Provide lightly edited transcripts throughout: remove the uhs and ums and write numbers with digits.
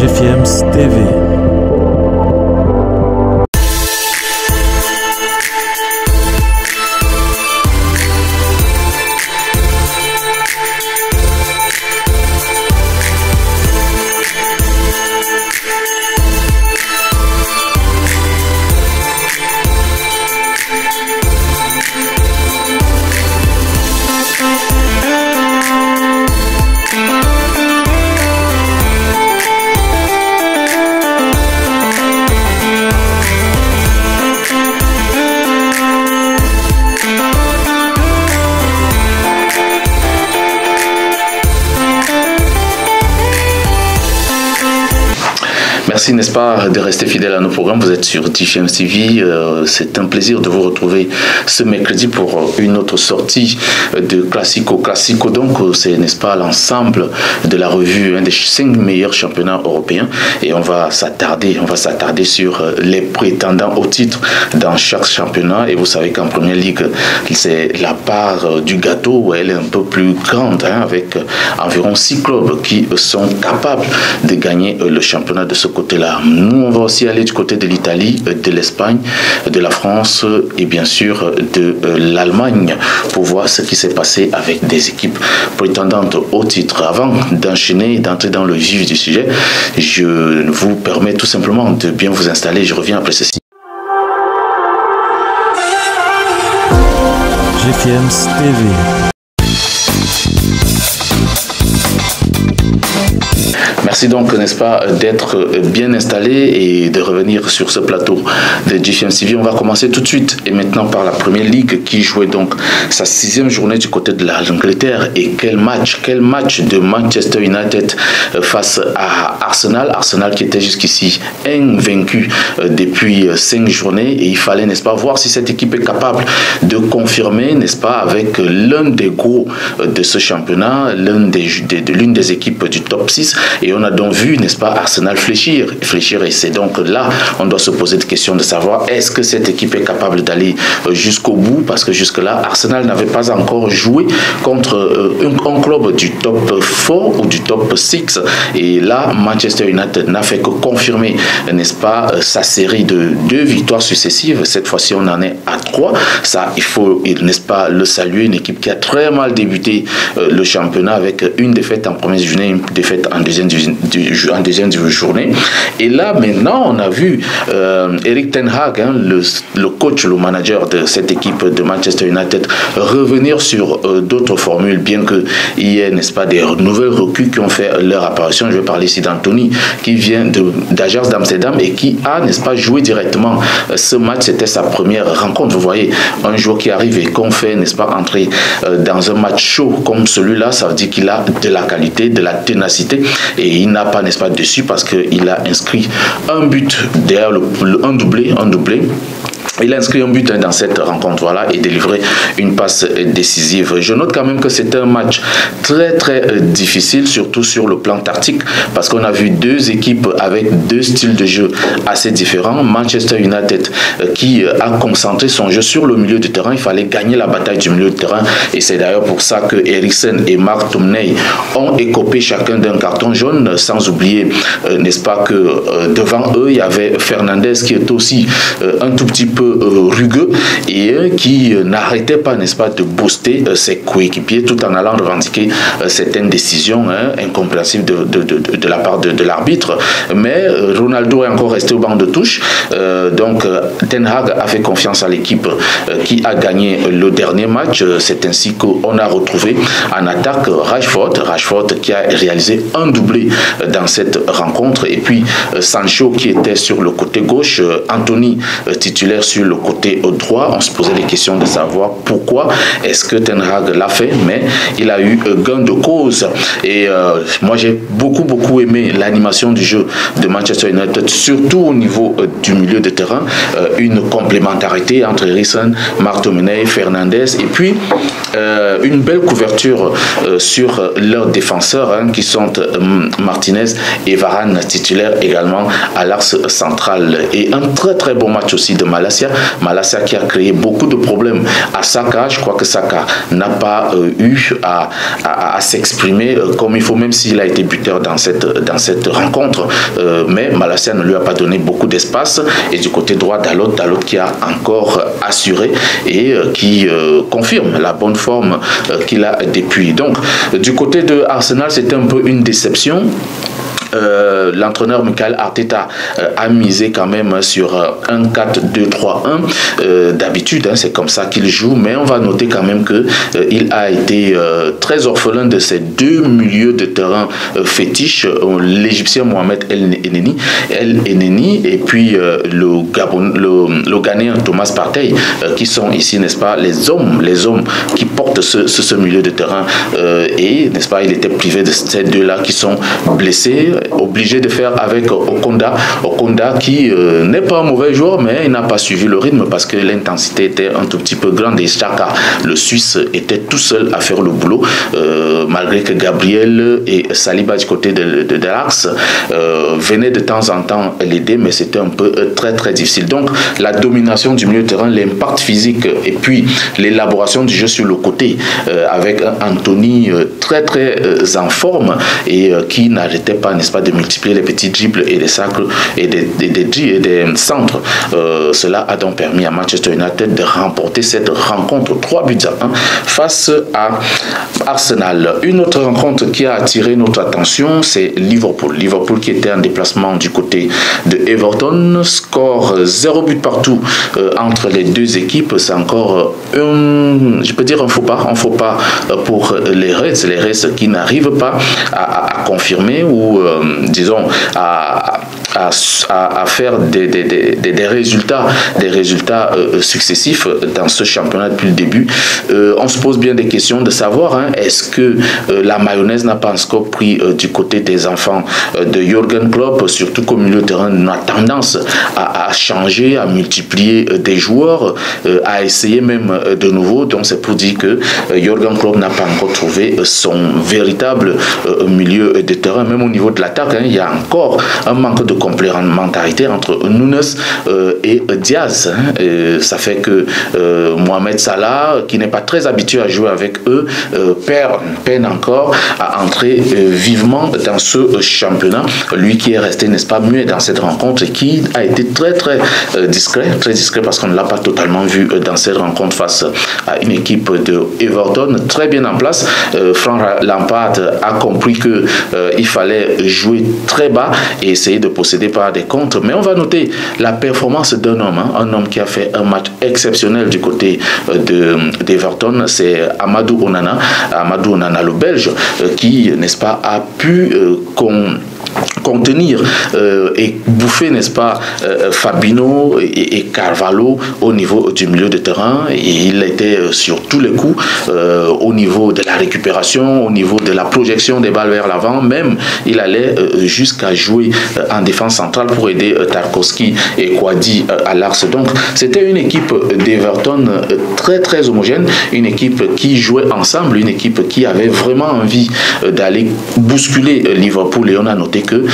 GFIEMS TV. Merci, n'est-ce pas, de rester fidèle à nos programmes. Vous êtes sur GFIEMS TV. C'est un plaisir de vous retrouver ce mercredi pour une autre sortie de Classico. Classico, donc, c'est, n'est-ce pas, l'ensemble de la revue, un des 5 meilleurs championnats européens. Et on va s'attarder sur les prétendants au titre dans chaque championnat. Et vous savez qu'en première ligue, c'est la part du gâteau où elle est un peu plus grande, hein, avec environ 6 clubs qui sont capables de gagner le championnat de ce côté-là. Nous, on va aussi aller du côté de l'Italie, de l'Espagne, de la France et bien sûr de l'Allemagne pour voir ce qui s'est passé avec des équipes prétendantes au titre. Avant d'enchaîner et d'entrer dans le vif du sujet, je vous permets tout simplement de bien vous installer. Je reviens après ceci. GFIEMS TV. Merci donc, n'est-ce pas, d'être bien installé et de revenir sur ce plateau de GFIEMS TV. On va commencer tout de suite et maintenant par la première ligue qui jouait donc sa 6e journée du côté de l'Angleterre. Et quel match de Manchester United face à Arsenal. Arsenal qui était jusqu'ici invaincu depuis 5 journées et il fallait, n'est-ce pas, voir si cette équipe est capable de confirmer, n'est-ce pas, avec l'un des gros de ce championnat, l'une des équipes du top 6. Et on a donc vu, n'est-ce pas, Arsenal fléchir. Et c'est donc là, on doit se poser des questions de savoir est-ce que cette équipe est capable d'aller jusqu'au bout, parce que jusque-là, Arsenal n'avait pas encore joué contre un club du top 4 ou du top 6. Et là, Manchester United n'a fait que confirmer, n'est-ce pas, sa série de 2 victoires successives. Cette fois-ci, on en est à 3. Ça, il faut, n'est-ce pas, le saluer. Une équipe qui a très mal débuté le championnat avec une défaite en première journée, une défaite en deuxième journée. Et là, maintenant, on a vu Erik ten Hag, hein, le coach, le manager de cette équipe de Manchester United, revenir sur d'autres formules, bien qu'il y ait, n'est-ce pas, des nouvelles recrues qui ont fait leur apparition. Je vais parler ici d'Anthony, qui vient d'Ajax d'Amsterdam et qui a, n'est-ce pas, joué directement ce match. C'était sa première rencontre. Vous voyez, un joueur qui arrive et qu'on fait, n'est-ce pas, entrer dans un match chaud comme celui-là, ça veut dire qu'il a de la qualité, de la ténacité. Et il n'a pas, n'est-ce pas, dessus parce qu'il a inscrit un but derrière un doublé. Il a inscrit un but dans cette rencontre, voilà, et délivré une passe décisive. Je note quand même que c'était un match très difficile, surtout sur le plan tactique, parce qu'on a vu 2 équipes avec 2 styles de jeu assez différents. Manchester United qui a concentré son jeu sur le milieu de terrain. Il fallait gagner la bataille du milieu de terrain, et c'est d'ailleurs pour ça que Eriksen et McTominay ont écopé chacun d'un carton jaune, sans oublier, n'est-ce pas, que devant eux, il y avait Fernandes qui est aussi un tout petit peu rugueux et qui n'arrêtait pas, n'est-ce pas, de booster ses coéquipiers tout en allant revendiquer certaines décisions incompréhensibles de la part de l'arbitre. Mais Ronaldo est encore resté au banc de touche. Donc Ten Hag a fait confiance à l'équipe qui a gagné le dernier match. C'est ainsi qu'on a retrouvé en attaque Rashford qui a réalisé un doublé dans cette rencontre, et puis Sancho qui était sur le côté gauche, Anthony titulaire sur le côté droit. On se posait des questions de savoir pourquoi est-ce que Ten Hag l'a fait, mais il a eu gain de cause. Et moi j'ai beaucoup aimé l'animation du jeu de Manchester United, surtout au niveau du milieu de terrain, une complémentarité entre Eriksen, McTominay, Fernandes, et puis une belle couverture sur leurs défenseurs, hein, qui sont Martinez et Varane, titulaires également à l'axe central. Et un très bon match aussi de Malas Malaysia. Malaysia qui a créé beaucoup de problèmes à Saka. Je crois que Saka n'a pas eu à s'exprimer comme il faut, même s'il a été buteur dans cette rencontre. Mais Malaysia ne lui a pas donné beaucoup d'espace. Et du côté droit, Dalot qui a encore assuré et qui confirme la bonne forme qu'il a depuis. Donc, du côté de Arsenal, c'était un peu une déception. L'entraîneur Mikel Arteta a misé quand même sur un 4-2-3-1. D'habitude, c'est comme ça qu'il joue, mais on va noter quand même que il a été très orphelin de ces deux milieux de terrain fétiches, l'Égyptien Mohamed El Enneni et puis le Ghanéen Thomas Partey, qui sont ici, n'est-ce pas, les hommes qui portent ce milieu de terrain. Et, n'est-ce pas, il était privé de ces deux-là qui sont blessés, obligé de faire avec Okonda qui n'est pas un mauvais joueur, mais il n'a pas suivi le rythme parce que l'intensité était un tout petit peu grande et Xhaka, le Suisse, était tout seul à faire le boulot, malgré que Gabriel et Saliba du côté de l'Axe venaient de temps en temps l'aider, mais c'était un peu très très difficile. Donc la domination du milieu de terrain, l'impact physique et puis l'élaboration du jeu sur le côté avec Anthony très très en forme et qui n'arrêtait pas, n'est-ce pas, de multiplier les petits dribbles et des sacres et des centres. Cela a donc permis à Manchester United de remporter cette rencontre 3-1 face à Arsenal. Une autre rencontre qui a attiré notre attention, c'est Liverpool qui était en déplacement du côté de Everton. Score 0 but partout entre les deux équipes. C'est encore je peux dire un faux pas pour les Reds qui n'arrivent pas à confirmer ou disons à faire des résultats successifs dans ce championnat depuis le début. On se pose bien des questions de savoir est-ce que la mayonnaise n'a pas encore pris du côté des enfants de Jürgen Klopp, surtout qu'au milieu de terrain on a tendance à changer, à multiplier des joueurs, à essayer même de nouveau. Donc c'est pour dire que Jürgen Klopp n'a pas encore trouvé son véritable milieu de terrain. Même au niveau de l'attaque, il y a encore un manque de complémentarité entre Nunes et Diaz. Ça fait que Mohamed Salah, qui n'est pas très habitué à jouer avec eux, peine encore à entrer vivement dans ce championnat. Lui qui est resté, n'est-ce pas, muet dans cette rencontre et qui a été très très discret parce qu'on ne l'a pas totalement vu dans cette rencontre face à une équipe de Everton très bien en place. Frank Lampard a compris que il fallait jouer très bas et essayer de posséder par des contres. Mais on va noter la performance d'un homme, un homme qui a fait un match exceptionnel du côté d'Everton, c'est Amadou Onana, le Belge, qui, n'est-ce pas, a pu contenir et bouffer, n'est-ce pas, Fabinho et Carvalho au niveau du milieu de terrain, et il était sur tous les coups au niveau de la récupération, au niveau de la projection des balles vers l'avant, même il allait jusqu'à jouer en défense centrale pour aider Tarkowski et Kwadi à l'axe. Donc c'était une équipe d'Everton très très homogène, une équipe qui jouait ensemble, une équipe qui avait vraiment envie d'aller bousculer Liverpool, et on a noté que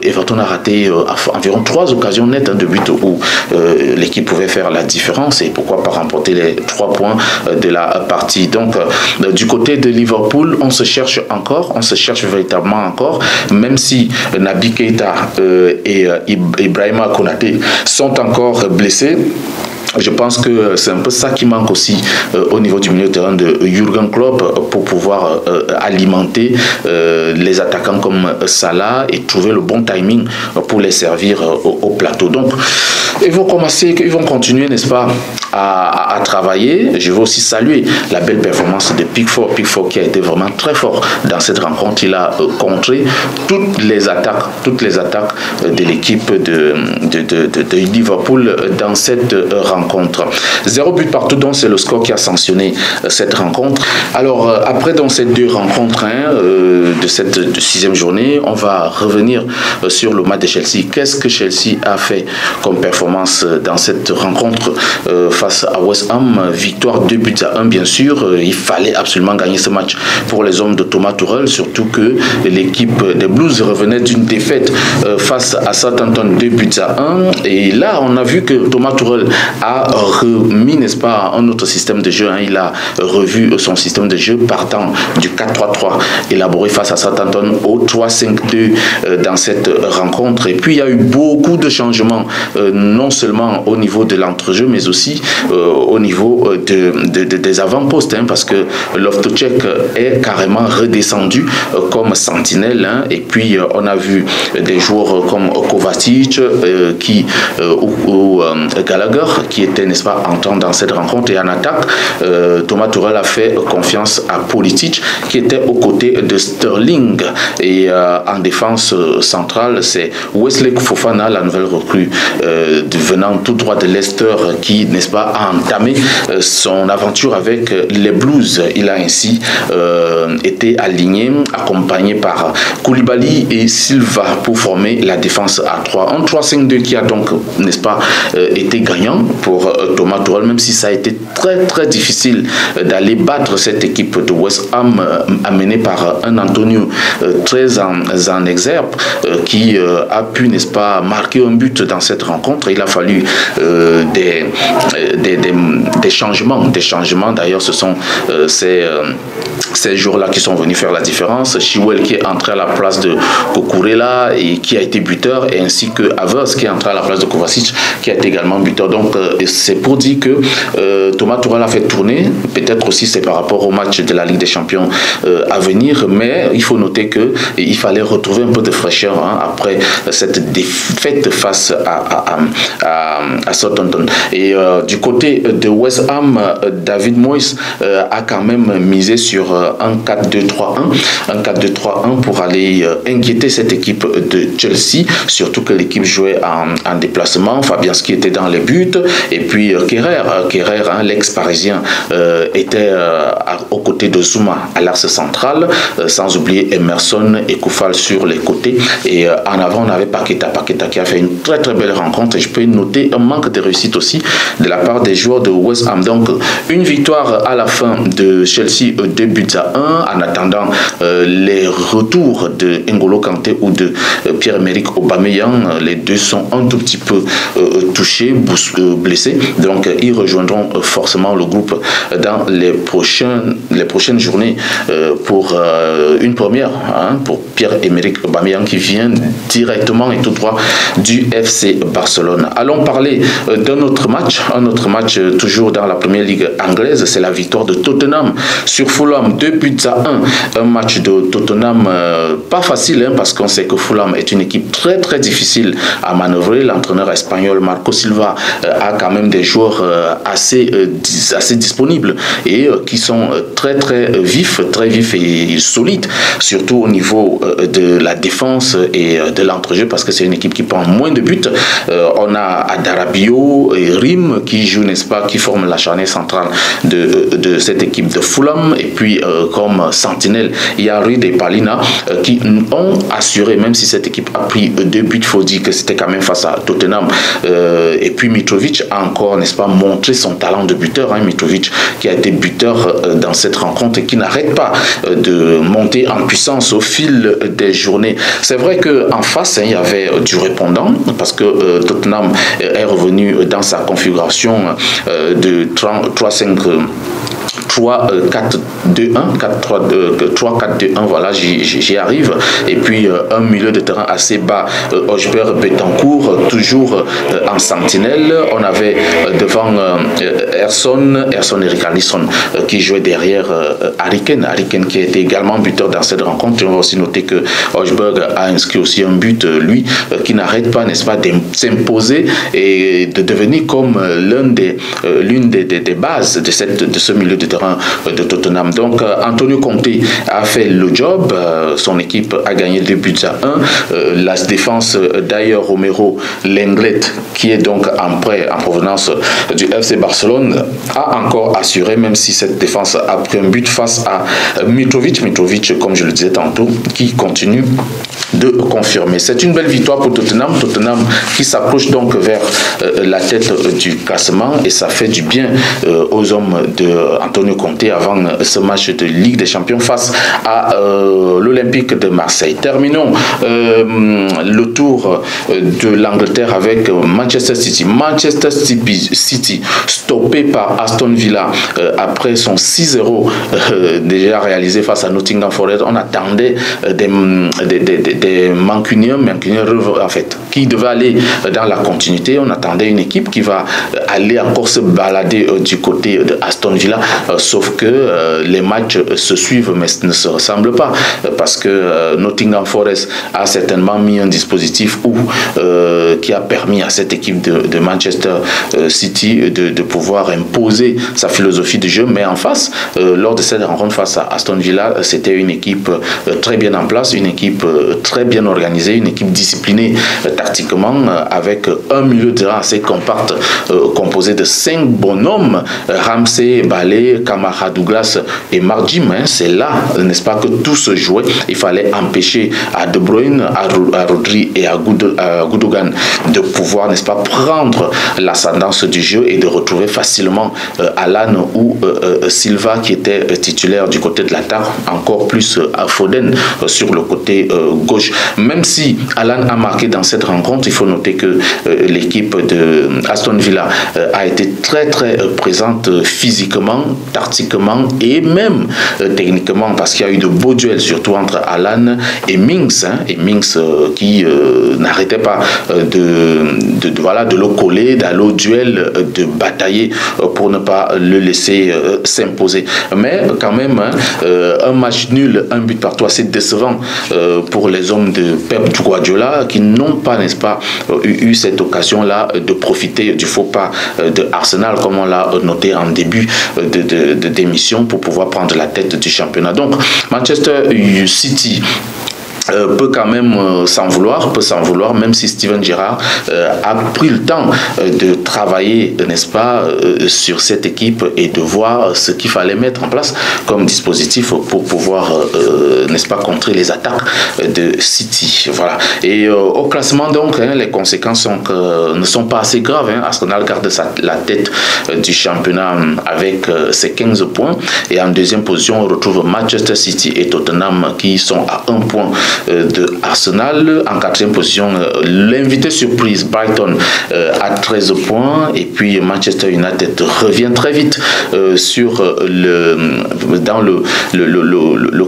Everton a raté environ 3 occasions nettes de but où l'équipe pouvait faire la différence et pourquoi pas remporter les 3 points de la partie. Donc du côté de Liverpool, on se cherche véritablement encore, même si Naby Keita et Ibrahima Konaté sont encore blessés. Je pense que c'est un peu ça qui manque aussi au niveau du milieu de terrain de Jürgen Klopp pour pouvoir alimenter les attaquants comme Salah et trouver le bon timing pour les servir au plateau. Donc, ils vont continuer, n'est-ce pas, à travailler. Je veux aussi saluer la belle performance de Pickford qui a été vraiment très fort dans cette rencontre. Il a contré toutes les attaques de l'équipe de Liverpool dans cette rencontre. 0 but partout, donc c'est le score qui a sanctionné cette rencontre. Alors après donc ces 2 rencontres de cette 6e journée, on va revenir sur le match de Chelsea. Qu'est-ce que Chelsea a fait comme performance dans cette rencontre face face à West Ham. Victoire 2-1, bien sûr. Il fallait absolument gagner ce match pour les hommes de Thomas Tuchel, surtout que l'équipe des Blues revenait d'une défaite face à Southampton 2-1. Et là, on a vu que Thomas Tuchel a remis, n'est-ce pas, un autre système de jeu. Il a revu son système de jeu partant du 4-3-3 élaboré face à Southampton au 3-5-2 dans cette rencontre. Et puis, il y a eu beaucoup de changements, non seulement au niveau de l'entrejeu, mais aussi au niveau des avant-postes, parce que Loftus-Cheek est carrément redescendu comme sentinelle. Et puis, on a vu des joueurs comme Kovacic ou Gallagher qui étaient, n'est-ce pas, entrant dans cette rencontre. Et en attaque, Thomas Tuchel a fait confiance à Pulisic qui était aux côtés de Sterling. Et en défense centrale, c'est Wesley Fofana, la nouvelle recrue venant tout droit de Leicester, qui, n'est-ce pas, a entamé son aventure avec les Blues. Il a ainsi été aligné, accompagné par Koulibaly et Silva pour former la défense à 3. Un 3-5-2 qui a donc, n'est-ce pas, été gagnant pour Thomas Tuchel, même si ça a été très très difficile d'aller battre cette équipe de West Ham amenée par un Antonio très en exergue qui a pu, n'est-ce pas, marquer un but dans cette rencontre. Il a fallu des changements. D'ailleurs, ce sont ces jours-là qui sont venus faire la différence. Chilwell qui est entré à la place de Cucurella et qui a été buteur, et ainsi que Havertz qui est entré à la place de Kovacic qui a été également buteur. Donc c'est pour dire que Thomas Tuchel a fait tourner. Peut-être aussi c'est par rapport au match de la Ligue des Champions à venir, mais il faut noter que il fallait retrouver un peu de fraîcheur après cette défaite face à Southampton. Et du côté de West Ham, David Moyes a quand même misé sur un 4-2-3-1 pour aller inquiéter cette équipe de Chelsea, surtout que l'équipe jouait en déplacement. Fabianski était dans les buts, et puis Kerrer, l'ex-parisien, était aux côtés de Zouma à l'axe central, sans oublier Emerson et Koufal sur les côtés, et en avant on avait Paqueta qui a fait une très très belle rencontre. Et je peux noter un manque de réussite aussi de la part des joueurs de West Ham. Donc une victoire à la fin de Chelsea 2-1 en attendant les retours de N'Golo Kanté ou de Pierre-Emerick Aubameyang. Les deux sont un tout petit peu touchés, blessés, donc ils rejoindront forcément le groupe dans les prochaines journées pour une première pour Pierre-Emerick Aubameyang qui vient directement et tout droit du FC Barcelone. Allons parler d'un autre match, toujours dans la première ligue anglaise. C'est la victoire de Tottenham sur Fulham 2-1. Un match de Tottenham pas facile, parce qu'on sait que Fulham est une équipe très très difficile à manœuvrer. L'entraîneur espagnol Marco Silva a quand même des joueurs assez disponibles et qui sont très vifs et solides, surtout au niveau de la défense et de l'entrejeu, parce que c'est une équipe qui prend moins de buts. On a Adarabio et Rim qui jouent, n'est-ce pas, qui forment la charnière centrale de cette équipe de Fulham. Et puis comme sentinelle, il y a Reed et Palina qui ont assuré, même si cette équipe a pris 2 buts, il faut dire que c'était quand même face à Tottenham. Et puis Mitrovic a encore, n'est-ce pas, montré son talent de buteur. Mitrovic qui a été buteur dans cette rencontre et qui n'arrête pas de monter en puissance au fil des journées. C'est vrai qu'en face, il y avait du répondant, parce que Tottenham est revenu dans sa configuration de 3-4-2-1, voilà, j'y arrive. Et puis un milieu de terrain assez bas, Hojbjerg, Betancourt, toujours en sentinelle. On avait devant Eric Alisson qui jouait derrière Harry Kane qui était également buteur dans cette rencontre. On va aussi noter que Hojbjerg a inscrit aussi un but, lui, qui n'arrête pas, n'est-ce pas, de s'imposer et de devenir comme l'une des bases de ce milieu de terrain de Tottenham. Donc Antonio Conte a fait le job, son équipe a gagné 2-1. La défense d'ailleurs Romero Lenglet, qui est donc en prêt en provenance du FC Barcelone, a encore assuré, même si cette défense a pris un but face à Mitrovic, comme je le disais tantôt, qui continue de confirmer. C'est une belle victoire pour Tottenham. Tottenham qui s'approche donc vers la tête du classement et ça fait du bien aux hommes de Antonio Conte avant ce match de Ligue des Champions face à l'Olympique de Marseille. Terminons le tour de l'Angleterre avec Manchester City. Manchester City stoppé par Aston Villa après son 6-0 déjà réalisé face à Nottingham Forest. On attendait des Mancuniens en fait, qui devaient aller dans la continuité. On attendait une équipe qui va aller encore se balader du côté de Aston Villa, sauf que les matchs se suivent mais ne se ressemblent pas parce que Nottingham Forest a certainement mis un dispositif qui a permis à cette équipe de Manchester City de pouvoir imposer sa philosophie de jeu, mais en face, lors de cette rencontre face à Aston Villa, c'était une équipe très bien en place, une équipe très bien organisée, une équipe disciplinée tactiquement, avec un milieu de terrain assez compact, composé de 5 bonhommes, Ramsey, Balé, Kamara, Douglas et Mark Jim. C'est là, n'est-ce pas, que tout se jouait. Il fallait empêcher à De Bruyne, à Rodri et à Gundogan de pouvoir, n'est-ce pas, prendre l'ascendance du jeu et de retrouver facilement Alan ou Silva qui était titulaire du côté de l'attaque, encore plus à Foden sur le côté gauche. Même si Alan a marqué dans cette rencontre, il faut noter que l'équipe de Aston Villa a été très présente physiquement, tactiquement et même techniquement, parce qu'il y a eu de beaux duels, surtout entre Alan et Mings, qui n'arrêtait pas de le coller, d'aller au duel, de batailler pour ne pas le laisser s'imposer. Mais quand même, un match nul, un but partout, assez décevant pour les hommes de Pep Guardiola qui n'ont pas, n'est-ce pas, eu cette occasion-là de profiter du faux pas de Arsenal, comme on l'a noté en début d'émission, pour pouvoir prendre la tête du championnat. Donc, Manchester City peut quand même s'en vouloir, même si Steven Gerrard a pris le temps de travailler, n'est-ce pas, sur cette équipe et de voir ce qu'il fallait mettre en place comme dispositif pour pouvoir, n'est-ce pas, contrer les attaques de City. Voilà. Et au classement, donc, les conséquences ne sont pas assez graves. Arsenal garde la tête du championnat avec ses 15 points. Et en deuxième position, on retrouve Manchester City et Tottenham qui sont à 1 point de Arsenal. En quatrième position, l'invité surprise Brighton à 13 points, et puis Manchester United revient très vite dans le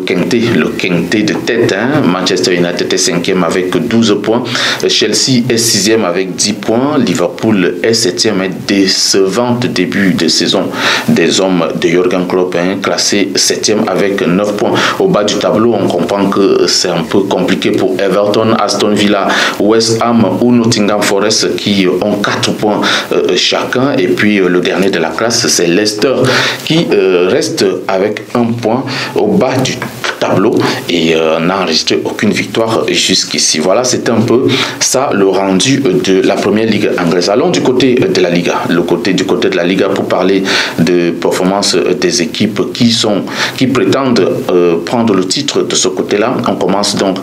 quintet de tête. Manchester United est 5e avec 12 points, Chelsea est 6e avec 10 points, Liverpool est 7e et décevante début de saison des hommes de Jürgen Klopp, classé 7e avec 9 points. Au bas du tableau, on comprend que c'est un peu compliqué pour Everton, Aston Villa, West Ham ou Nottingham Forest qui ont 4 points chacun, et puis le dernier de la classe, c'est Leicester qui reste avec 1 point au bas du tableau et n'a enregistré aucune victoire jusqu'ici. Voilà, c'est un peu ça le rendu de la première ligue anglaise. Allons du côté de la Liga, du côté de la Liga, pour parler de performance des équipes qui prétendent prendre le titre de ce côté-là. On commence donc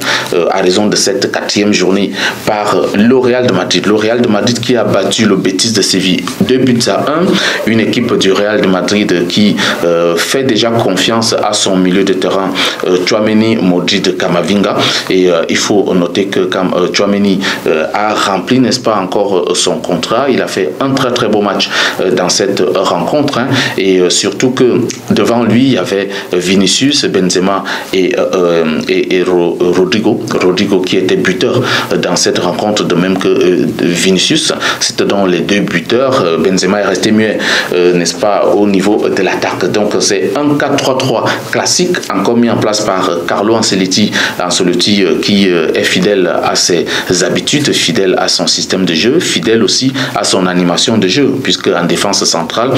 à raison de cette 4e journée par le Real de Madrid. Le Real de Madrid qui a battu le Betis de Séville 2-1. Une équipe du Real de Madrid qui fait déjà confiance à son milieu de terrain, Tchouaméni, Modric, Camavinga, et il faut noter que Tchouaméni a rempli, n'est-ce pas, encore son contrat. Il a fait un très beau match dans cette rencontre, et surtout que devant lui il y avait Vinicius, Benzema et Rodrigo qui était buteur dans cette rencontre, de même que Vinicius. C'était donc les deux buteurs. Benzema est resté mieux, n'est-ce pas, au niveau de l'attaque. Donc c'est un 4-3-3 classique, encore mis en place par Carlo Ancelotti qui est fidèle à ses habitudes, fidèle à son système de jeu, fidèle aussi à son animation de jeu, puisque en défense centrale,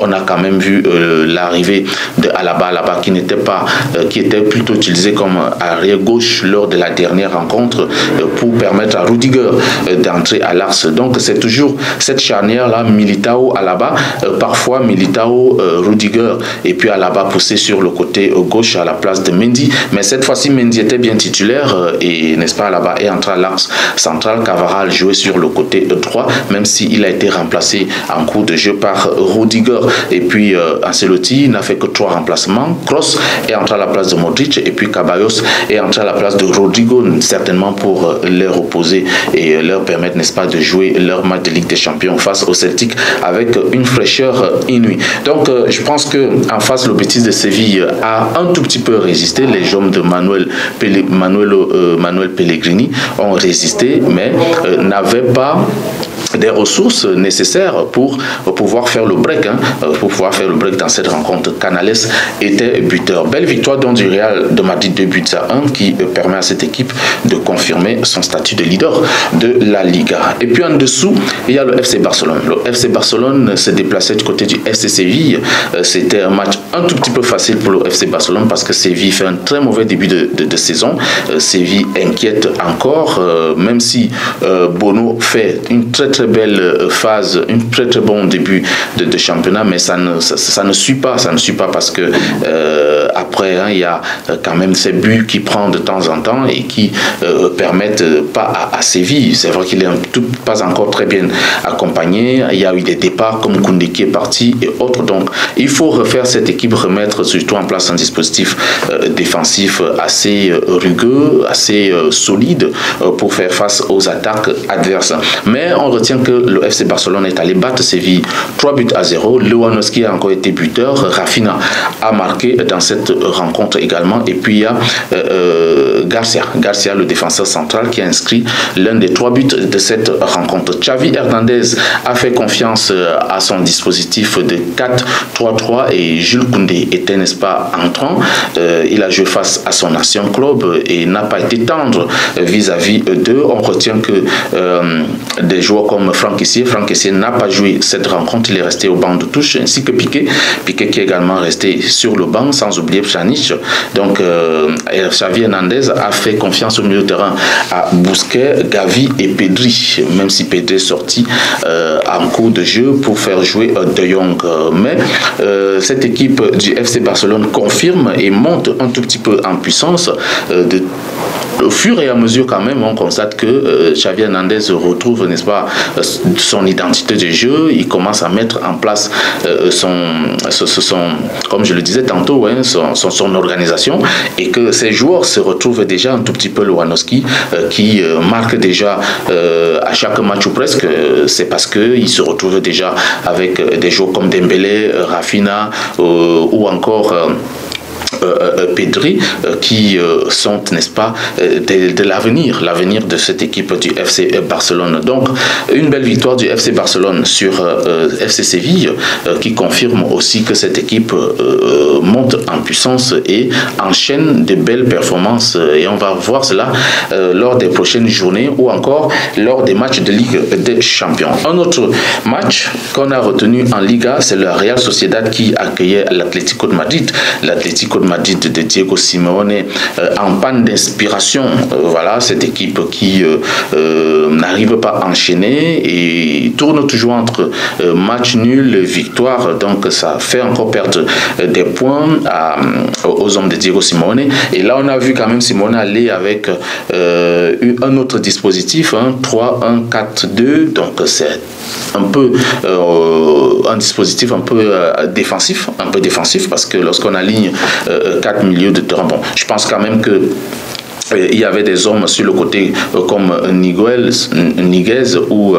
on a quand même vu l'arrivée de Alaba qui était plutôt utilisé comme arrière gauche lors de la dernière rencontre pour permettre à Rudiger d'entrer à l'axe. Donc c'est toujours cette charnière là, Militao-Alaba, parfois Militao-Rudiger, et puis Alaba poussé sur le côté gauche à la place de Mendy, mais cette fois-ci Mendy était bien titulaire et n'est-ce pas là-bas est entré à l'axe central. Cavaral jouait sur le côté droit, même s'il a été remplacé en cours de jeu par Rudiger. Et puis Ancelotti n'a fait que 3 remplacements. Kroos est entré à la place de Modric et puis Ceballos est entré à la place de Rodrigo, certainement pour leur opposer et leur permettre, n'est-ce pas, de jouer leur match de Ligue des Champions face au Celtic avec une fraîcheur inouïe. Donc je pense que en face, le Betis de Séville a un tout petit peu résisté. Les hommes de Manuel Pellegrini ont résisté, mais n'avaient pas des ressources nécessaires pour pouvoir faire le break, pour pouvoir faire le break dans cette rencontre. Canales était buteur. Belle victoire donc du Real de Madrid, 2-1 qui permet à cette équipe de confirmer son statut de leader de la Liga. Et puis en dessous, il y a le FC Barcelone. Le FC Barcelone se déplaçait du côté du FC Séville. C'était un match un tout petit peu facile pour le FC Barcelone parce que Séville fait un très mauvais début de saison. Séville inquiète encore, même si Bono fait une très belle phase, un très bon début de championnat, mais ça ne suit pas parce que après il y a quand même ces buts qu'il prend de temps en temps et qui permettent pas à Séville. C'est vrai qu'il est pas encore très bien accompagné. Il y a eu des départs comme Koundé qui est parti et autres. Donc il faut refaire cette équipe, remettre surtout en place un dispositif défensif assez rugueux, assez solide pour faire face aux attaques adverses. Mais on retient que le FC Barcelone est allé battre Séville 3-0. Lewandowski a encore été buteur. Rafinha a marqué dans cette rencontre également. Et puis il y a Garcia, le défenseur central, qui a inscrit l'un des 3 buts de cette rencontre. Xavi Hernandez a fait confiance à son dispositif de 4-3-3 et Jules Koundé était, n'est-ce pas, entrant. Il a joué face à son ancien club et n'a pas été tendre vis-à-vis d'eux. On retient que des joueurs comme Franck Kessié n'a pas joué cette rencontre, il est resté au banc de touche, ainsi que Piqué qui est également resté sur le banc, sans oublier Pjanic. Donc Xavi Hernandez a fait confiance au milieu de terrain à Busquets, Gavi et Pedri, même si Pedri est sorti en cours de jeu pour faire jouer De Jong. Mais cette équipe du FC Barcelone confirme et monte un tout petit peu en puissance au fur et à mesure quand même, on constate que Xavi Hernandez retrouve, n'est-ce pas, son identité de jeu. Il commence à mettre en place comme je le disais tantôt, son organisation, et que ces joueurs se retrouvent déjà un tout petit peu. Lewandowski qui marque déjà à chaque match ou presque, c'est parce qu'il se retrouve déjà avec des joueurs comme Dembélé, Rafinha ou encore Pedri qui sont, n'est-ce pas, de l'avenir de cette équipe du FC Barcelone. Donc une belle victoire du FC Barcelone sur FC Séville qui confirme aussi que cette équipe monte en puissance et enchaîne de belles performances, et on va voir cela lors des prochaines journées ou encore lors des matchs de Ligue des Champions. Un autre match qu'on a retenu en Liga, c'est le Real Sociedad qui accueillait l'Atlético de Madrid. L'Atlético de Madrid de Diego Simeone en panne d'inspiration. Voilà, cette équipe qui n'arrive pas à enchaîner et tourne toujours entre match nul, victoire. Donc ça fait encore perdre des points aux hommes de Diego Simeone. Et là, on a vu quand même Simeone aller avec un autre dispositif, 3-1-4-2. Donc c'est un peu un dispositif un peu défensif, parce que lorsqu'on aligne 4 milieux de terrain, bon, je pense quand même que il y avait des hommes sur le côté comme Niguez ou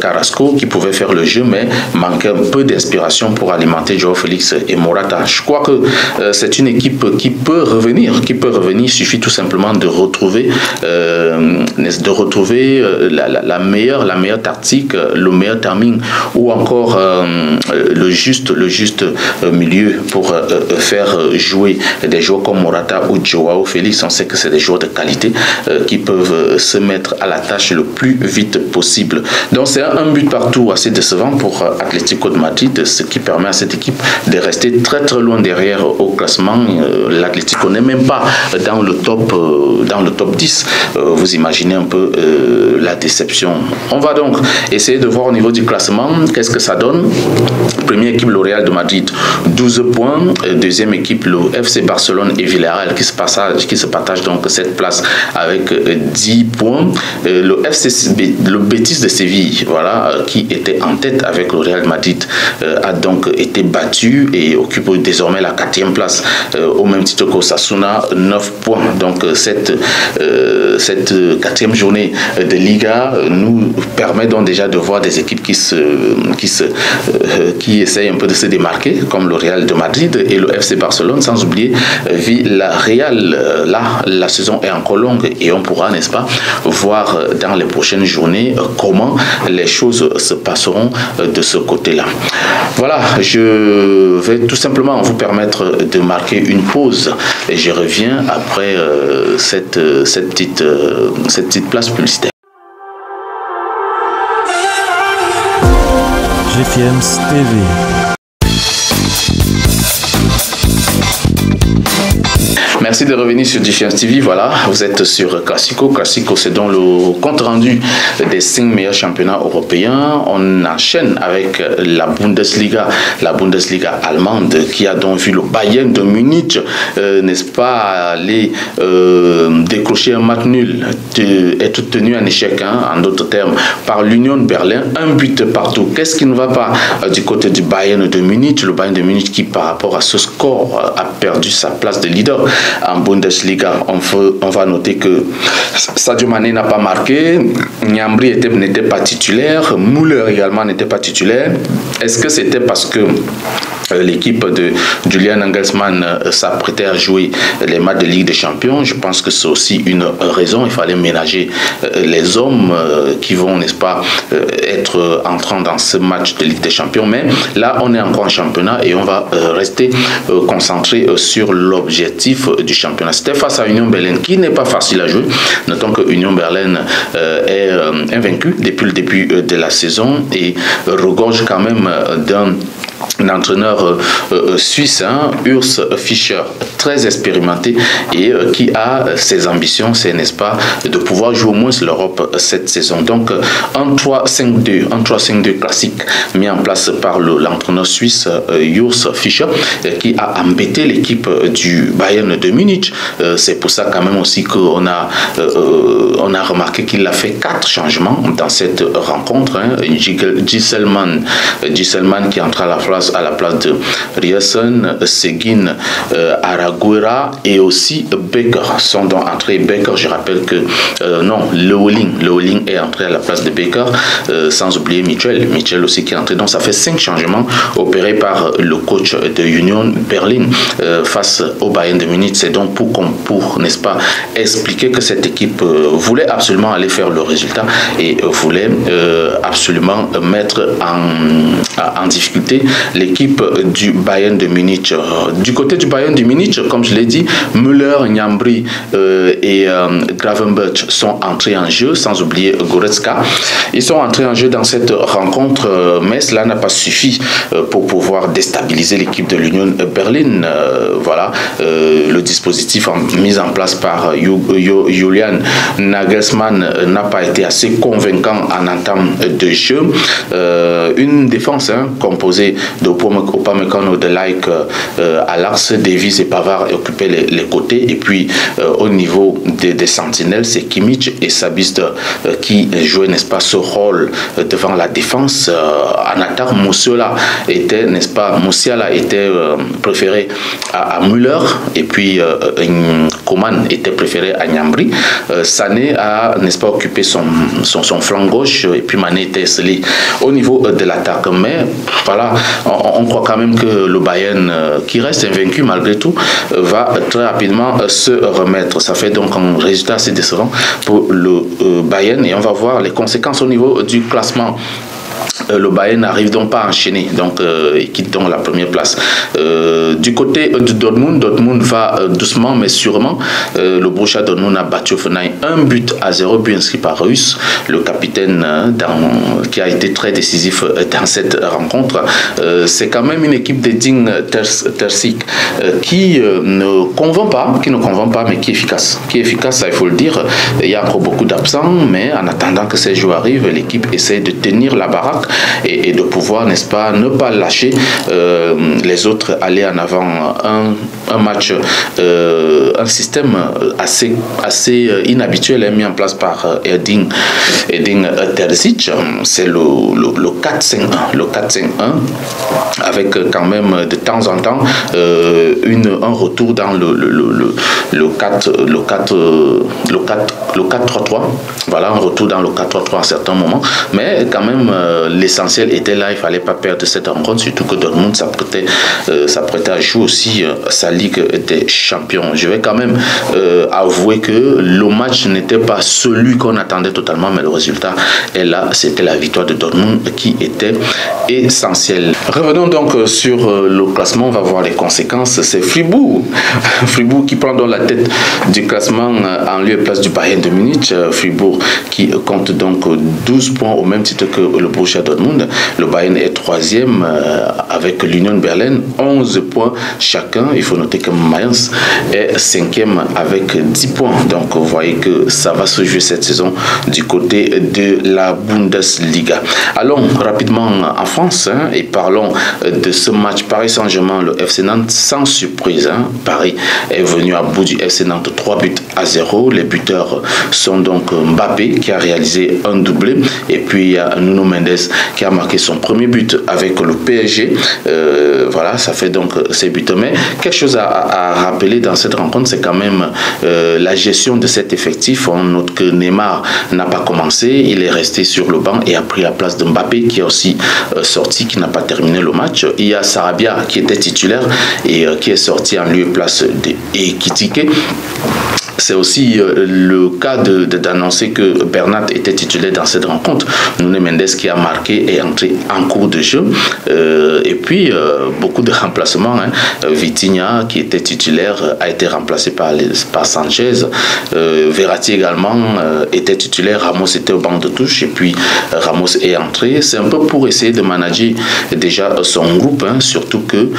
Carrasco qui pouvaient faire le jeu, mais manquait un peu d'inspiration pour alimenter Joao Félix et Morata. Je crois que c'est une équipe qui peut revenir. Il suffit tout simplement de retrouver la meilleure tactique, le meilleur timing ou encore le juste milieu pour faire jouer des joueurs comme Morata ou Joao Félix. On sait que c'est des joueurs de qualité qui peuvent se mettre à la tâche le plus vite possible. Donc c'est un but partout assez décevant pour Atlético de Madrid, ce qui permet à cette équipe de rester très très loin derrière au classement. L'Atlético n'est même pas dans le top 10. Vous imaginez un peu la déception. On va donc essayer de voir au niveau du classement qu'est-ce que ça donne. Première équipe, le Real de Madrid, 12 points. Deuxième équipe, le FC Barcelone et Villarreal qui se partagent donc cette place avec 10 points. Le Betis de Séville, voilà, qui était en tête avec le Real Madrid, a donc été battu et occupe désormais la 4e place au même titre qu'Osasuna, 9 points. Donc cette 4e journée de Liga nous permet donc déjà de voir des équipes qui essayent un peu de se démarquer, comme le Real de Madrid et le FC Barcelone, sans oublier Villarreal. Là, la saison est encore longue et on pourra, n'est-ce pas, voir dans les prochaines journées comment les choses se passeront de ce côté-là. Voilà, je vais tout simplement vous permettre de marquer une pause et je reviens après cette petite place publicitaire. GFM TV. Merci de revenir sur GFM TV. Voilà, vous êtes sur Classico. Classico, c'est donc le compte rendu des 5 meilleurs championnats européens. On enchaîne avec la Bundesliga allemande, qui a donc vu le Bayern de Munich, n'est-ce pas, aller décrocher un match nul, être tenu en échec, en d'autres termes, par l'Union de Berlin, un but partout. Qu'est-ce qui ne va pas du côté du Bayern de Munich? Le Bayern de Munich qui, par rapport à ce score, a perdu sa place de leader en Bundesliga. On va noter que Sadio Mané n'a pas marqué, Gnabry n'était pas titulaire, Müller également n'était pas titulaire. Est-ce que c'était parce que l'équipe de Julian Nagelsmann s'apprêtait à jouer les matchs de Ligue des Champions? Je pense que c'est aussi une raison. Il fallait ménager les hommes qui vont, n'est-ce pas, être entrants dans ce match de Ligue des Champions. Mais là, on est encore en championnat et on va rester concentré sur l'objectif du championnat. C'était face à Union Berlin qui n'est pas facile à jouer. Notons que Union Berlin est invaincue depuis le début de la saison et regorge quand même d'un entraîneur suisse, Urs Fischer, très expérimenté et qui a ses ambitions, c'est, n'est-ce pas, de pouvoir jouer au moins l'Europe cette saison. Donc un 3-5-2 classique mis en place par l'entraîneur suisse Urs Fischer, qui a embêté l'équipe du Bayern de Munich. C'est pour ça quand même aussi qu'on a remarqué qu'il a fait 4 changements dans cette rencontre. Gisselman qui entre à la place de Riesen, Seguin, Araguera et aussi Becker sont donc entrés. Becker, je rappelle que Leoling est entré à la place de Becker, sans oublier Mitchell aussi qui est entré. Donc ça fait 5 changements opérés par le coach de Union Berlin face au Bayern de Munich. C'est donc pour n'est-ce pas, expliquer que cette équipe voulait absolument aller faire le résultat et voulait absolument mettre en difficulté l'équipe du Bayern de Munich. Du côté du Bayern de Munich, comme je l'ai dit, Müller, Gnabry et Gravenberch sont entrés en jeu, sans oublier Goretzka. Ils sont entrés en jeu dans cette rencontre, mais cela n'a pas suffi pour pouvoir déstabiliser l'équipe de l'Union Berlin. Voilà, le dispositif mis en place par Julian Nagelsmann n'a pas été assez convaincant en entame de jeu. Une défense composée de Upamecano, de Like à l'axe, Davies et Pavard occupaient les côtés, et puis au niveau des sentinelles, c'est Kimmich et Sabitzer qui jouaient, n'est-ce pas, ce rôle devant la défense. En attaque, Musiala était, n'est-ce pas, était préféré à Müller, et puis Coman était préféré à Gnabry. Sané a, n'est-ce pas, occupé son flanc gauche, et puis Mané était scellé au niveau de l'attaque. Mais voilà, on croit quand même que le Bayern, qui reste invaincu malgré tout, va très rapidement se remettre. Ça fait donc un résultat assez décevant pour le Bayern, et on va voir les conséquences au niveau du classement. le Bayern n'arrive donc pas à enchaîner, donc il quitte donc la première place. Du côté de Dortmund, Dortmund va doucement mais sûrement. Le Borussia Dortmund a battu Hoffenheim 1-0, but inscrit par Reus, le capitaine qui a été très décisif dans cette rencontre. C'est quand même une équipe d'Edin Terzic qui ne convainc pas, mais qui est efficace. Qui est efficace, ça il faut le dire. Il y a encore beaucoup d'absents, mais en attendant que ces joueurs arrivent, l'équipe essaie de tenir la baraque et de pouvoir, n'est-ce pas, ne pas lâcher les autres, aller en avant. Un match, un système assez inhabituel mis en place par Edin Terzic, c'est le 4-5-1, avec quand même de temps en temps un retour dans le 4-3-3. Voilà, un retour dans le 4-3-3 à certains moments, mais quand même l'essentiel était là, il ne fallait pas perdre cette rencontre, surtout que Dortmund s'apprêtait à jouer aussi sa Ligue des Champions. Je vais quand même avouer que le match n'était pas celui qu'on attendait totalement, mais le résultat est là, c'était la victoire de Dortmund qui était essentielle. Revenons donc sur le classement, on va voir les conséquences. C'est Fribourg qui prend donc la tête du classement en lieu et place du Bayern de Munich. Fribourg qui compte donc 12 points au même titre que le Borussia Dortmund. Le Bayern est troisième avec l'Union Berlin, 11 points chacun. Il faut noter que Mayence est cinquième avec 10 points. Donc vous voyez que ça va se jouer cette saison du côté de la Bundesliga. Allons rapidement en France et parlons de ce match Paris Saint-Germain, le FC Nantes, sans surprise. Paris est venu à bout du FC Nantes 3-0. Les buteurs sont donc Mbappé qui a réalisé un doublé et puis il y a Nuno Mendes qui a marqué son premier but avec le PSG. Voilà, ça fait donc ses buts. Mais quelque chose à rappeler dans cette rencontre, c'est quand même la gestion de cet effectif. On note que Neymar n'a pas commencé, il est resté sur le banc et a pris la place de Mbappé qui est aussi sorti, qui n'a pas terminé le match. Il y a Sarabia qui était titulaire et qui est sorti en lieu et place de Ekitike. C'est aussi le cas d'annoncer que Bernat était titulaire dans cette rencontre. Nuno Mendes qui a marqué est entré en cours de jeu. Et puis, beaucoup de remplacements. Vitinha, qui était titulaire, a été remplacé par Sanchez. Verratti également était titulaire. Ramos était au banc de touche. Et puis, Ramos est entré. C'est un peu pour essayer de manager déjà son groupe. Surtout que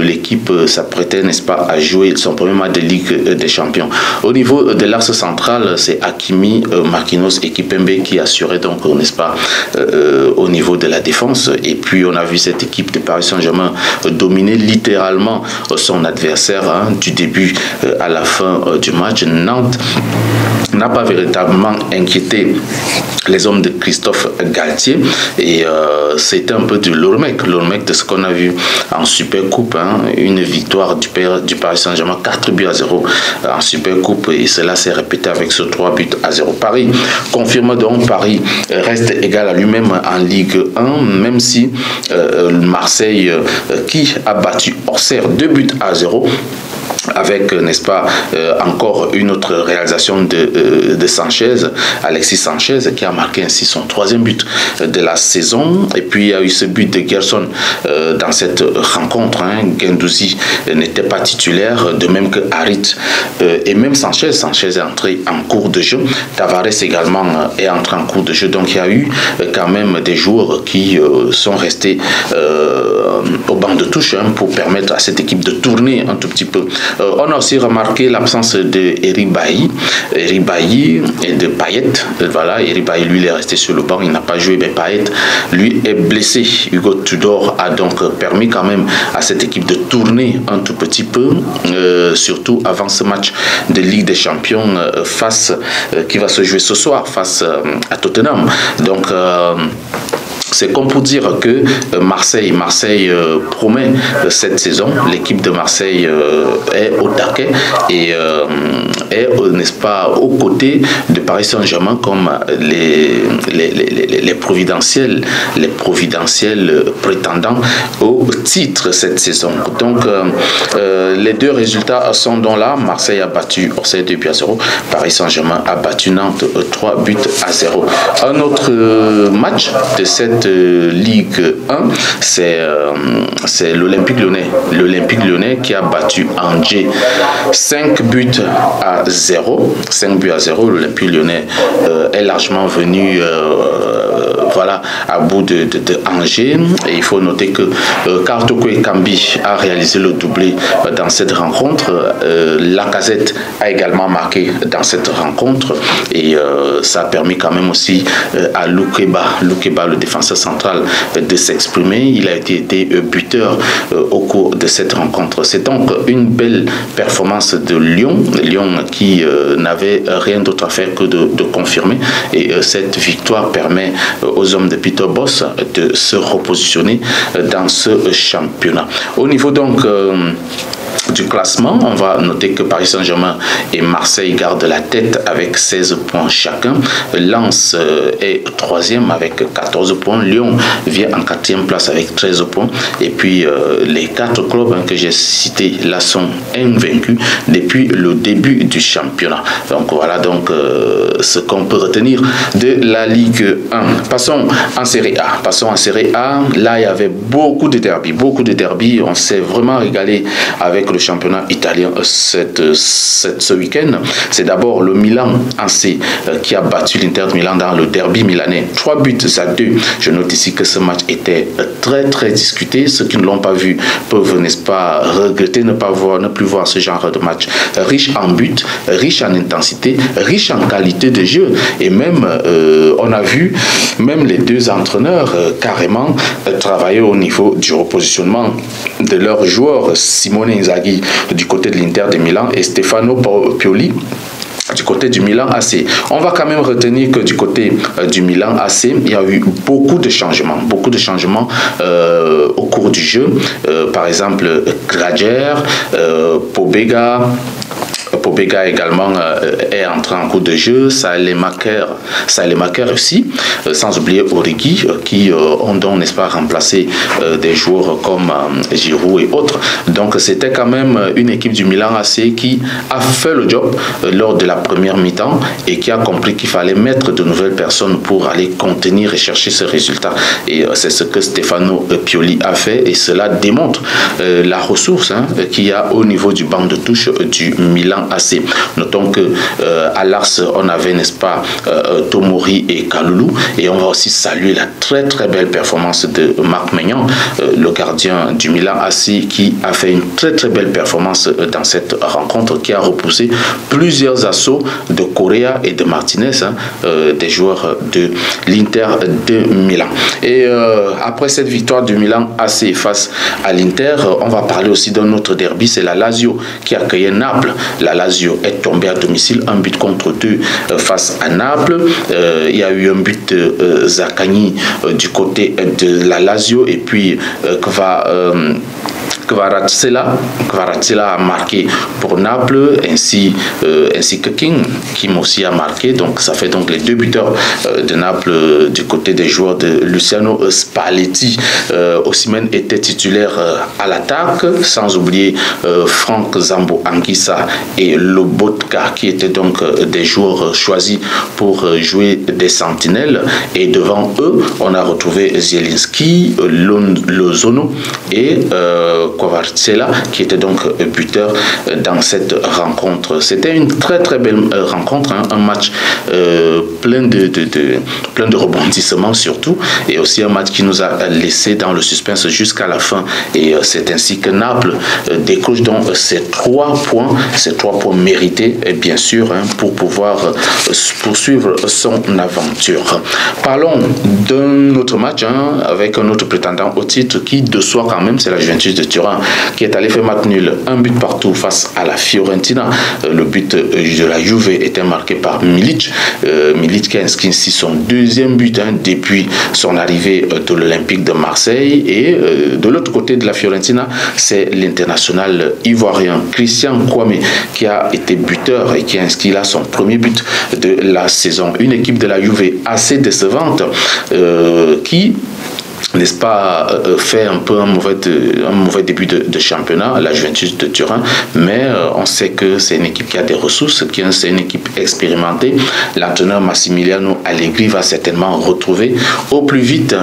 l'équipe s'apprêtait, n'est-ce pas, à jouer son premier match de Ligue des Champions. Au niveau de l'axe central, c'est Hakimi, Marquinhos et Kimpembe qui assuraient donc, n'est-ce pas, au niveau de la défense. Et puis on a vu cette équipe de Paris Saint-Germain dominer littéralement son adversaire du début à la fin du match. Nantes n'a pas véritablement inquiété les hommes de Christophe Galtier et c'était un peu du Lormec de ce qu'on a vu en Super Coupe, une victoire du Paris Saint-Germain 4-0 en Super Coupe et cela s'est répété avec ce 3-0. Paris confirme donc, Paris reste égal à lui-même en Ligue 1, même si Marseille qui a battu Auxerre 2-0 avec, n'est-ce pas, encore une autre réalisation de Sanchez, Alexis Sanchez, qui a marqué ainsi son troisième but de la saison. Et puis il y a eu ce but de Gerson dans cette rencontre. Guendouzi n'était pas titulaire, de même que Harit et même Sanchez est entré en cours de jeu. Tavares également est entré en cours de jeu. Donc il y a eu quand même des joueurs qui sont restés au banc de touche pour permettre à cette équipe de tourner un tout petit peu. On a aussi remarqué l'absence de Eric Bailly et de Payet. Voilà, Eric Bailly, lui, il est resté sur le banc, il n'a pas joué, mais Payet, lui, est blessé. Hugo Tudor a donc permis quand même à cette équipe de tourner un tout petit peu, surtout avant ce match de Ligue des Champions qui va se jouer ce soir face à Tottenham. Donc, c'est comme pour dire que Marseille promet cette saison. L'équipe de Marseille est au taquet et est, n'est-ce pas, aux côtés de Paris Saint-Germain comme les providentiels prétendants au titre cette saison. Donc les deux résultats sont donc là. Marseille a battu Auxerre 2-0. Paris Saint-Germain a battu Nantes 3-0. Un autre match de cette cette Ligue 1, c'est l'Olympique Lyonnais. L'Olympique Lyonnais qui a battu Angers 5 buts à 0. 5 buts à 0. L'Olympique Lyonnais est largement venu à bout de Angers. Et il faut noter que Kartoko Ekambi a réalisé le doublé dans cette rencontre. Lacazette a également marqué dans cette rencontre. Et ça a permis quand même aussi à Loukeba, le défenseur central, de s'exprimer. Il a été buteur au cours de cette rencontre. C'est donc une belle performance de Lyon qui n'avait rien d'autre à faire que de confirmer. Et cette victoire permet aux hommes de Peter Bosz de se repositionner dans ce championnat. Au niveau donc du classement, on va noter que Paris Saint-Germain et Marseille gardent la tête avec 16 points chacun. Lens est 3e avec 14 points. Lyon vient en 4e place avec 13 points. Et puis les 4 clubs que j'ai cités là sont invaincus depuis le début du championnat. Donc voilà donc ce qu'on peut retenir de la Ligue 1. Passons en Serie A. Là, il y avait beaucoup de derbys. On s'est vraiment régalé avec le championnat italien ce week-end. C'est d'abord le Milan AC qui a battu l'Inter de Milan dans le derby milanais 3 buts à 2. Je note ici que ce match était très très discuté. Ceux qui ne l'ont pas vu peuvent, n'est-ce pas, regretter ne plus voir ce genre de match riche en buts, riche en intensité, riche en qualité de jeu. Et même on a vu même les deux entraîneurs carrément travailler au niveau du repositionnement de leurs joueurs. Simone Inzaghi du côté de l'Inter de Milan et Stefano Pioli du côté du Milan AC. On va quand même retenir que du côté du Milan AC, il y a eu beaucoup de changements au cours du jeu. Par exemple, Gradger, Pobega également est entré en cours de jeu, Salemaker aussi, sans oublier Origi qui ont donc, n'est-ce pas, remplacé des joueurs comme Giroud et autres. Donc c'était quand même une équipe du Milan AC qui a fait le job lors de la première mi-temps et qui a compris qu'il fallait mettre de nouvelles personnes pour aller contenir et chercher ce résultat. Et c'est ce que Stefano Pioli a fait et cela démontre la ressource qu'il y a au niveau du banc de touche du Milan AC. Notons que à Lars, on avait, n'est-ce pas, Tomori et Kaloulou, et on va aussi saluer la très très belle performance de Marc Maignan, le gardien du Milan AC, qui a fait une très très belle performance dans cette rencontre, qui a repoussé plusieurs assauts de Correa et de Martinez, des joueurs de l'Inter de Milan. Et après cette victoire du Milan AC face à l'Inter, on va parler aussi d'un autre derby, c'est la Lazio qui accueillait Naples. La Lazio est tombée à domicile, 1 but contre 2 face à Naples. Il y a eu un but de Zaccagni du côté de la Lazio, et puis Kvaratskhelia a marqué pour Naples, ainsi que Kim aussi a marqué. Donc ça fait donc les deux buteurs de Naples du côté des joueurs de Luciano Spalletti. Osimhen était titulaire à l'attaque, sans oublier Franck Zambo Anguissa et Lobotka qui étaient donc des joueurs choisis pour jouer des sentinelles. Et devant eux, on a retrouvé Zielinski, Lozano et Kvaratskhelia qui était donc buteur dans cette rencontre. C'était une très très belle rencontre, un match plein de rebondissements surtout, et aussi un match qui nous a laissé dans le suspense jusqu'à la fin. Et c'est ainsi que Naples décroche donc ces 3 points mérités, et bien sûr, pour pouvoir poursuivre son aventure. Parlons d'un autre match avec un autre prétendant au titre qui de soi quand même, c'est la Juventus de Turin qui est allé faire match nul, 1 but partout face à la Fiorentina. Le but de la Juve était marqué par Milic. Milic qui a inscrit ici son 2e but depuis son arrivée de l'Olympique de Marseille. Et de l'autre côté de la Fiorentina, c'est l'international ivoirien Christian Kwame qui a été buteur et qui a inscrit là son 1er but de la saison. Une équipe de la Juve assez décevante qui n'est-ce pas, fait un peu un mauvais début de championnat, la Juventus de Turin, mais on sait que c'est une équipe qui a des ressources, c'est une équipe expérimentée. L'entraîneur Massimiliano Allegri va certainement retrouver au plus vite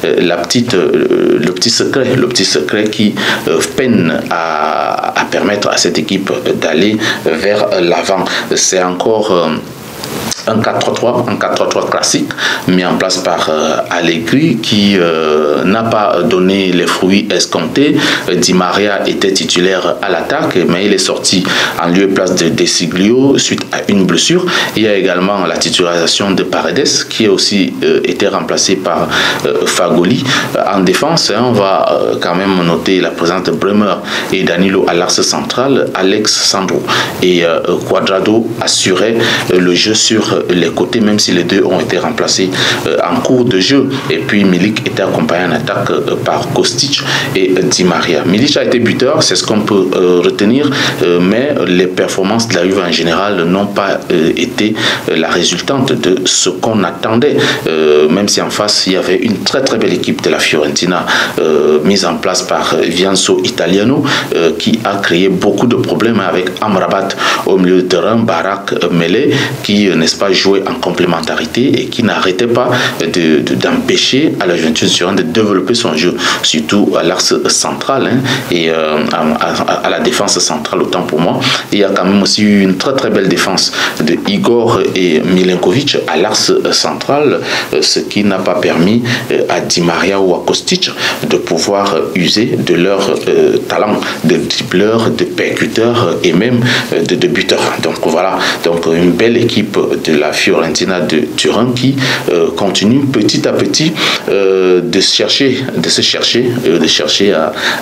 le petit secret qui peine à permettre à cette équipe d'aller vers l'avant. C'est encore un 4-3-3 classique mis en place par Allegri qui n'a pas donné les fruits escomptés. Di Maria était titulaire à l'attaque, mais il est sorti en lieu et place de Desiglio suite à une blessure. Il y a également la titularisation de Paredes qui a aussi été remplacé par Fagoli. En défense, on va quand même noter la présence de Bremer et Danilo à l'axe central, Alex Sandro et Cuadrado assuraient le jeu sur les côtés, même si les deux ont été remplacés en cours de jeu. Et puis Milik était accompagné en attaque par Kostic et Di Maria. Milik a été buteur, c'est ce qu'on peut retenir, mais les performances de la Juve en général n'ont pas été la résultante de ce qu'on attendait, même si en face il y avait une très très belle équipe de la Fiorentina mise en place par Vincenzo Italiano qui a créé beaucoup de problèmes avec Amrabat au milieu de terrain, Barak Mele qui, n'est-ce pas, jouait en complémentarité et qui n'arrêtait pas d'empêcher à la Juventus Turin de développer son jeu, surtout à l'axe central et à la défense centrale, autant pour moi. Il y a quand même aussi eu une très très belle défense de Igor et Milenkovic à l'axe central, ce qui n'a pas permis à Di Maria ou à Kostic de pouvoir user de leur talent de dribbleur, de percuteur et même de buteur. Donc voilà, donc une belle équipe de la Fiorentina de Turin qui continue petit à petit de chercher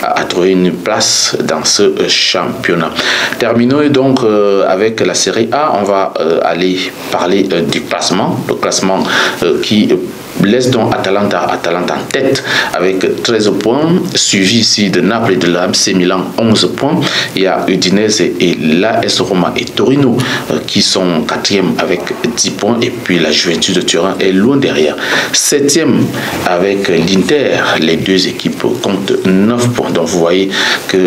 à trouver une place dans ce championnat. Terminons donc avec la Serie A. On va aller parler du classement, le classement qui laisse donc Atalanta en tête avec 13 points, suivi ici de Naples et de l'AC Milan 11 points. Il y a Udinese et l'AS Roma et Torino qui sont 4e avec 10 points, et puis la Juventus de Turin est loin derrière, 7e avec l'Inter. Les deux équipes comptent 9 points. Donc vous voyez que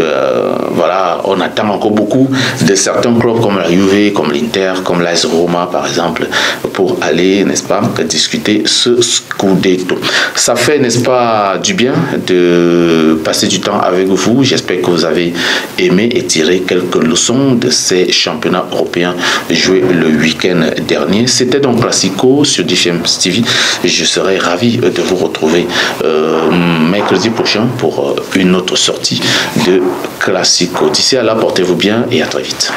voilà, on attend encore beaucoup de certains clubs comme la Juve, comme l'Inter, comme l'AS Roma par exemple, pour aller, n'est-ce pas, discuter ce Scudetto. Ça fait, n'est-ce pas, du bien de passer du temps avec vous. J'espère que vous avez aimé et tiré quelques leçons de ces championnats européens joués le week-end dernier. C'était donc Classico sur DFM TV. Je serai ravi de vous retrouver mercredi prochain pour une autre sortie de Classico. D'ici là, portez-vous bien et à très vite.